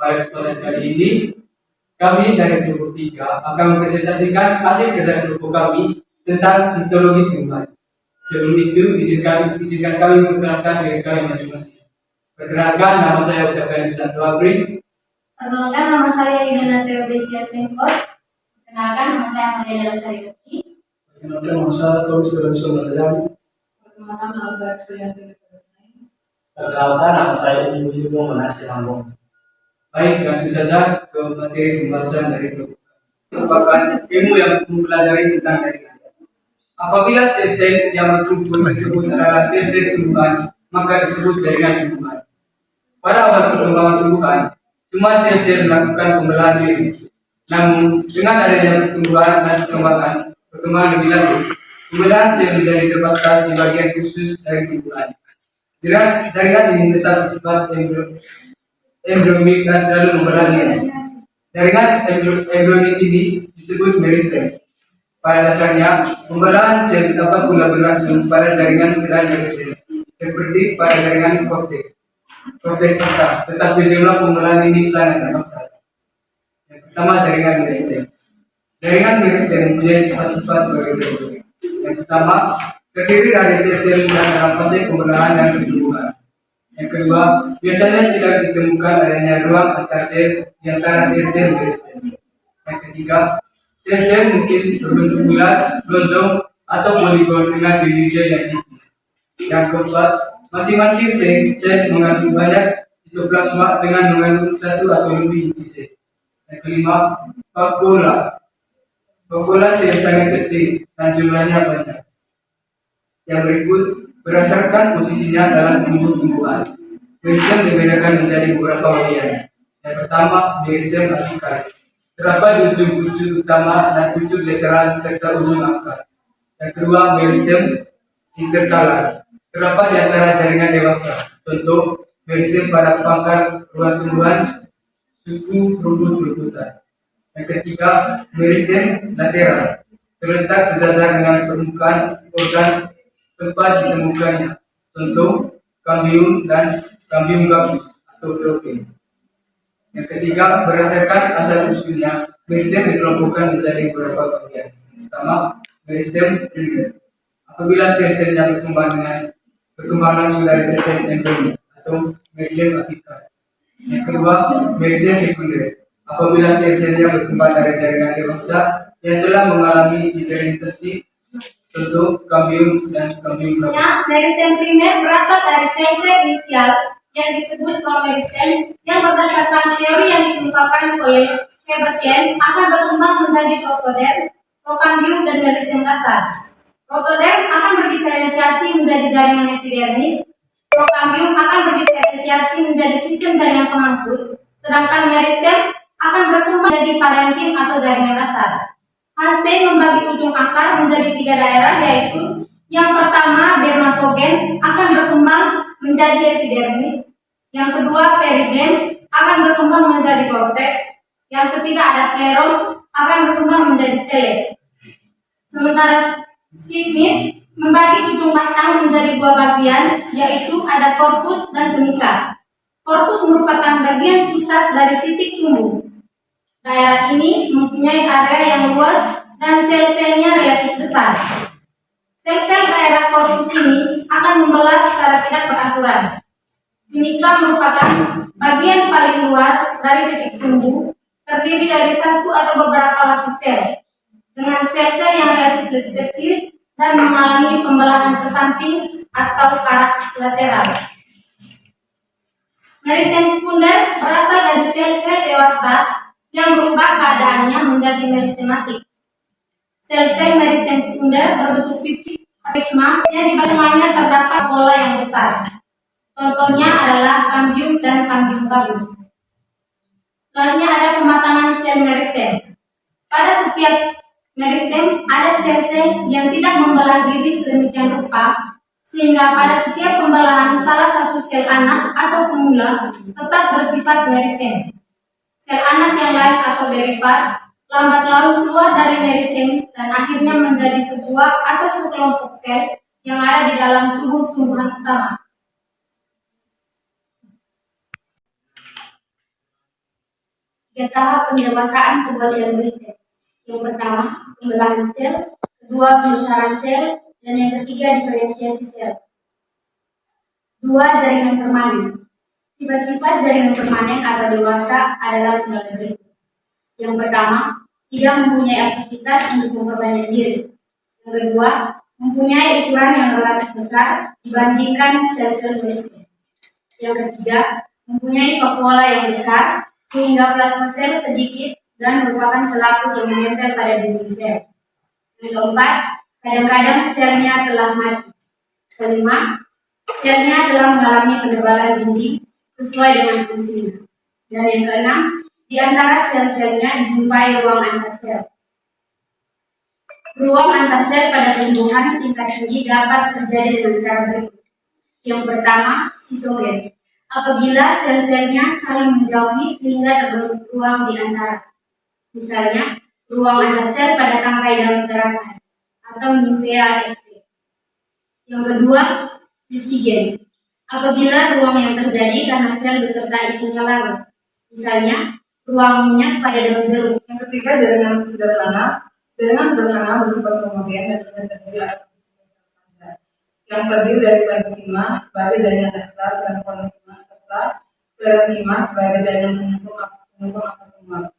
Pada kesempatan kali ini, kami dari kelompok 3 akan mempresentasikan hasil kerja kelompok kami tentang histologi tumbuhan. Sebelum itu, izinkan kami memperkenalkan diri kami masing-masing. Perkenalkan, nama saya Octavian Santo Abri. Perkenalkan, nama saya Ina Teodesia Sengkot. Perkenalkan, nama saya Maria Lasari. Perkenalkan, nama saya Tommy Serenso Matayami. Perkenalkan, nama saya Kriyanti. Perkenalkan, nama saya Ibu Yudo Manasya Lambung. Baik, langsung saja ke materi pembahasan dari kelompok kami. Merupakan ilmu yang mempelajari tentang jaringan. Apabila sel-sel yang berkumpul tersebut adalah sel-sel tumbuhan, maka disebut jaringan tumbuhan. Pada awal perkembangan tumbuhan, semua sel-sel melakukan pembelahan diri. Namun, dengan adanya pertumbuhan dan perkembangan lebih lanjut, pembelahan sel menjadi terbatas di bagian khusus dari tumbuhan. Jaringan ini tetap bersifat embryonik dan selalu membelah diri. Jaringan embryonik ini disebut meristem. Pada dasarnya, pembelahan sel dapat pula berlangsung pada jaringan selain meristem, seperti pada jaringan korteks atas, tetapi jumlah pembelahan ini sangat terbatas. Yang pertama, jaringan meristem. Jaringan meristem mempunyai sifat-sifat sebagai berikut. Yang pertama, terdiri dari sel-sel yang dalam fase pembelahan dan pertumbuhan. Yang kedua, biasanya tidak ditemukan adanya ruang antar sel di antara sel-sel meristem. Yang ketiga, sel-sel mungkin berbentuk bulat, lonjong, atau poligon dengan biji sel yang tipis. Yang keempat, masing-masing sel mengandung banyak sitoplasma dengan mengandung satu atau lebih inti sel. Yang kelima, vakuola sel sangat kecil dan jumlahnya banyak. Yang berikut berdasarkan posisinya dalam tumbuhan. Meristem dibedakan menjadi beberapa bagian. Yang pertama, meristem apikal. Terdapat ujung utama dan ujung lateral serta ujung akar. Yang kedua, meristem interkalar. Terdapat di antara jaringan dewasa. Contoh, meristem pada pangkal ruas tumbuhan, suku rumput-rumputan. Yang ketiga, meristem lateral. Terletak sejajar dengan permukaan organ tempat ditemukannya. Contoh, kambium dan kambium gabus atau flokin. Yang ketiga, berdasarkan asal usulnya, meristem dikelompokkan menjadi beberapa bagian. Pertama, meristem primer. Apabila sel-selnya berkembang langsung dari sel-sel embryonik atau meristem apikal. Yang kedua, meristem sekunder. Apabila sel-selnya berkembang dari jaringan dewasa yang telah mengalami diferensiasi, contoh kambium dan kambium gabus. Meristem primer berasal dari sel-sel initial yang disebut promeristem yang berdasarkan teori yang dikemukakan oleh Hebertian akan berkembang menjadi protoderm, prokambium, dan meristem kasar. Protoderm akan berdiferensiasi menjadi jaringan epidermis, prokambium akan berdiferensiasi menjadi sistem jaringan pengangkut, sedangkan meristem akan berkembang menjadi parenkim atau jaringan kasar. Hanstein membagi ujung akar menjadi 3 daerah, yaitu yang pertama, dermatogen akan berkembang menjadi epidermis. Yang kedua, periflem akan berkembang menjadi korteks. Yang ketiga, ada skleron akan berkembang menjadi stelet. Sementara Schmidt membagi ujung batang menjadi 2 bagian, yaitu ada korpus dan tunika. Korpus merupakan bagian pusat dari titik tumbuh. Daerah ini mempunyai area yang luas dan sel-selnya relatif besar. Sel-sel daerah korpus ini akan membelah secara tidak beraturan. Tunika merupakan bagian paling luar dari titik tumbuh, terdiri dari satu atau beberapa lapis sel, dengan sel-sel yang relatif lebih kecil dan mengalami pembelahan ke samping atau karak lateral. Meristem sekunder berasal dari sel-sel dewasa yang berubah keadaannya menjadi meristematik. Sel-sel meristem sekunder berbentuk prisma yang di tengahnya terdapat bola yang besar. Contohnya adalah kambium dan kambium gabus. Selanjutnya ada pematangan sel meristem. Pada setiap meristem ada sel-sel yang tidak membelah diri sedemikian rupa sehingga pada setiap pembelahan salah satu sel anak atau pemula tetap bersifat meristem. Sel anak yang lain atau derivat lambat laun keluar dari meristem dan akhirnya menjadi sebuah atau sekelompok sel yang ada di dalam tubuh tumbuhan utama. tahap pendewasaan sebuah sel beristem. Yang pertama, pembelahan sel, kedua, pembesaran sel, dan yang ketiga, diferensiasi sel. 2. Jaringan permanen. Sifat-sifat jaringan permanen atau dewasa adalah sebagai berikut. Yang pertama, tidak mempunyai aktivitas untuk memperbanyak diri. Yang kedua, mempunyai ukuran yang relatif besar dibandingkan sel-sel beristem. Yang ketiga, mempunyai vakuola yang besar sehingga plasma sel sedikit dan merupakan selaput yang menempel pada dinding sel. Yang keempat, kadang-kadang selnya telah mati. Kelima, selnya telah mengalami penebalan dinding sesuai dengan fungsinya. Dan yang keenam, di antara sel-selnya dijumpai ruang antarsel. Ruang antarsel pada tumbuhan tingkat tinggi dapat terjadi dengan cara berikut. Yang pertama, sisogen. Apabila sel-selnya saling menjauhi sehingga terbentuk ruang di antara. Misalnya, ruang antarsel pada tangkai daun teratai atau Nymphea sp. Yang kedua, lisigen. Apabila ruang yang terjadi karena sel beserta isinya larut. Misalnya, ruang minyak pada daun jeruk. Yang ketiga, jaringan sederhana. Jaringan sederhana bersifat homogen dan terdiri atas sel. Yang terdiri dari parenkima sebagai jaringan dasar dan parenkima serta sklerenkima sebagai jaringan penyambung atau tumor.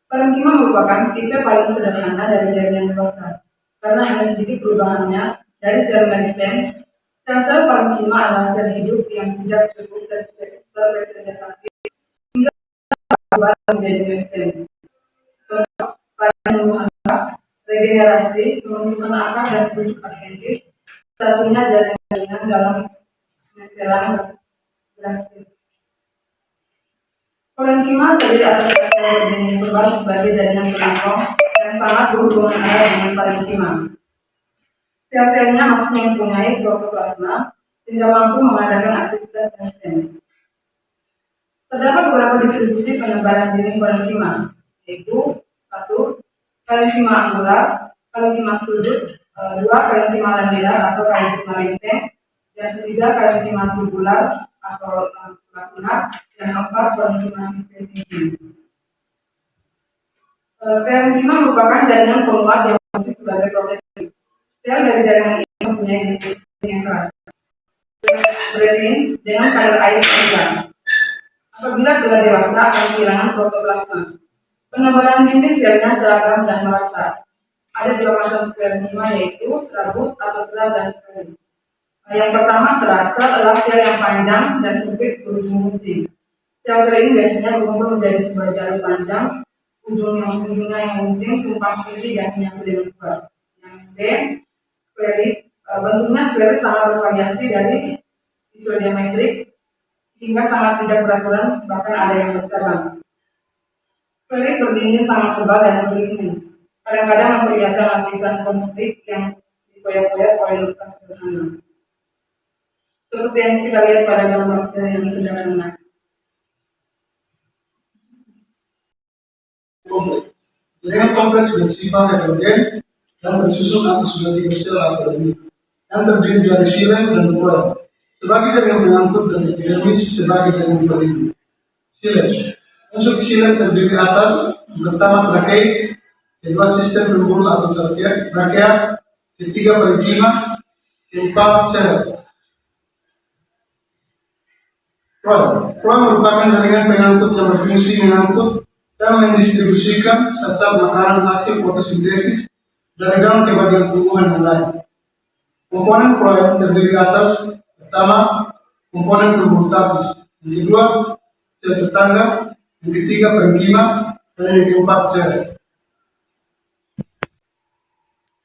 Parenkima merupakan tipe paling sederhana dari jaringan dewasa karena hanya sedikit perubahannya dari sel meristem. Sel-sel parenkima adalah sel hidup yang tidak cukup terspesialisasi hingga berubah menjadi meristem. Contoh pada tumbuhan regenerasi, pembentukan akar dan pucuk adventif. Satunya jaringan dalam mempelang drastis. Parenkima terdiri atas sel berbentuk kebal sebagai jaringan penopang yang sangat berhubungan erat dengan parenkima. Sel-selnya masih mempunyai protoplasma sehingga mampu mengadakan aktivitas meristem. Terdapat beberapa distribusi penebalan dinding parenkima, yaitu 1. Parenkima angular, parenkima sudut, 2. Parenkima lamina atau parenkima lempeng, yang ketiga parenkima tubular atau lakunar, yang keempat parenkima tinggi. Sklerenkima merupakan jaringan penguat yang berfungsi sebagai protein. Sel dari jaringan ini mempunyai dinding yang keras, protein dengan kadar air yang rendah. Apabila telah dewasa akan kehilangan protoplasma. Penebalan dinding selnya seragam dan merata. Ada dua macam sklerenkima, yaitu serabut atau serat dan sklerin. Yang pertama, serat. Serat adalah sel yang panjang dan sempit berujung gunting. Sel-sel ini biasanya berkumpul menjadi sebuah jalur panjang, ujungnya yang gunting, tumpang tindih dan menyatu dengan kuat. Yang B, sklerit. Bentuknya sklerit sangat bervariasi dari isodiametrik hingga sangat tidak beraturan, bahkan ada yang bercabang. Sklerit berdinding sangat tebal dan beringin. Kadang-kadang memperlihatkan lapisan konstrik yang dipoyak-poyak oleh luka sederhana. Seperti yang kita lihat pada gambar yang sederhana. Jaringan kompleks bersifat heterogen dan bersusun atas sudah 3 sel atau lebih, yang terdiri dari xilem dan kloem. Sebagai jaringan penyangkut dan epidermis sebagai jaringan pelindung. Xilem. Unsur xilem terdiri atas pertama trakei, kedua sistem pembuluh atau trakea, ketiga parenkima, keempat sel. Kloem merupakan jaringan pengangkut yang berfungsi mengangkut dan mendistribusikan zat-zat makanan hasil fotosintesis dari dalam ke bagian tumbuhan yang lain. Komponen kloem terdiri atas pertama komponen pembuluh tapis, yang kedua sel tetangga, yang ketiga parenkima, dan yang keempat sel.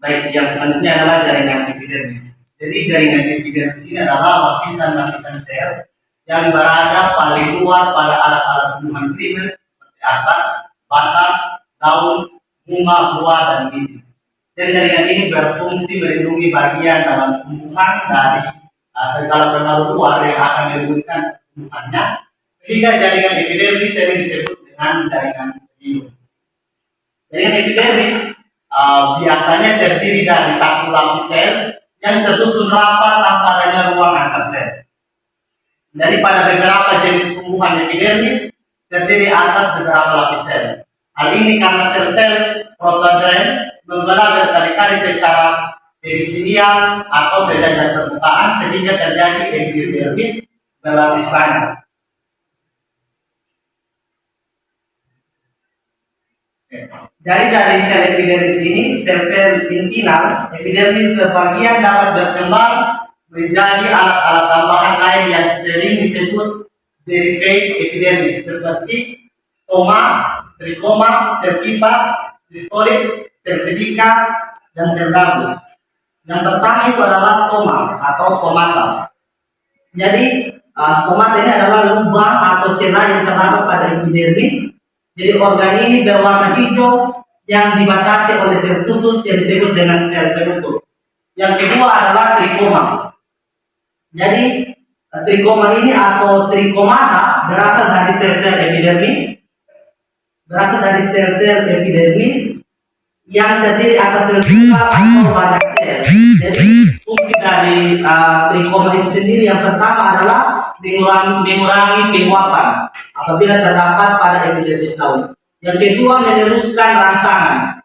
Baik, yang selanjutnya adalah jaringan epidermis. Jadi jaringan epidermis ini adalah lapisan-lapisan sel yang berada paling luar pada alat-alat tumbuhan primer seperti akar, batang, daun, bunga, buah, dan biji. Dan jaringan ini berfungsi melindungi bagian dalam tumbuhan dari segala pengaruh luar yang akan merugikan tumbuhannya. Sehingga jaringan epidermis sering disebut dengan jaringan pelindung. Jaringan epidermis biasanya terdiri dari satu lapis sel yang tersusun rapat tanpa adanya ruang antar sel. Dari pada beberapa jenis tumbuhan epidermis terdiri atas beberapa lapis sel. Hal ini karena sel-sel protodendron membelah berkali-kali secara perikinial atau sejajar permukaan sehingga terjadi epidermis berlapis banyak. Dari sel epidermis ini, sel-sel intinal, epidermis sebagian dapat berkembang menjadi alat-alat tambahan lain yang sering disebut derived epidermis seperti stoma, trikoma, sel kipas, distolit, sel sedika, dan sel gabus. Yang pertama itu adalah stoma atau stomata. Jadi stomata ini adalah lubang atau celah yang terdapat pada epidermis. Jadi organ ini berwarna hijau yang dibatasi oleh sel khusus yang disebut dengan sel penutup. Yang kedua adalah trikoma. Jadi trikoma ini atau trikomata berasal dari sel-sel epidermis, yang terdiri atas sel besar atau banyak sel. Jadi fungsi dari trikoma itu sendiri yang pertama adalah mengurangi penguapan apabila terdapat pada epidermis daun. Yang kedua meneruskan rangsangan.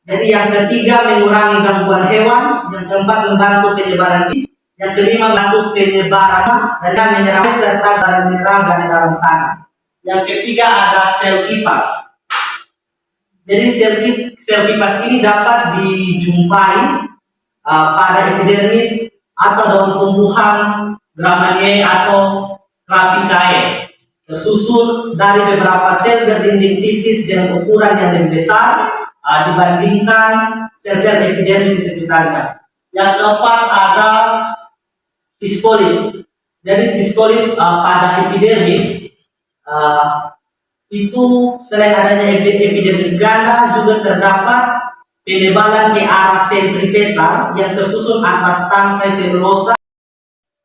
Jadi yang ketiga mengurangi gangguan hewan. Yang keempat membantu penyebaran biji. Yang kelima membantu penyebaran dan menyerang serta garam mineral dari dalam tanah. Yang ketiga ada sel kipas. Jadi sel kipas ini dapat dijumpai pada epidermis atau daun tumbuhan Gramineae atau Trapicae, tersusun dari beberapa sel berdinding tipis dengan ukuran yang lebih besar dibandingkan sel-sel epidermis di sekitarnya. Yang keempat ada sistolit. Jadi sistolit pada epidermis itu selain adanya epidermis ganda juga terdapat penebalan ke arah sentripetal yang tersusun atas tangkai selulosa.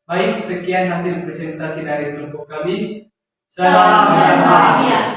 Baik, sekian hasil presentasi dari kelompok kami. Salam dan bahagia.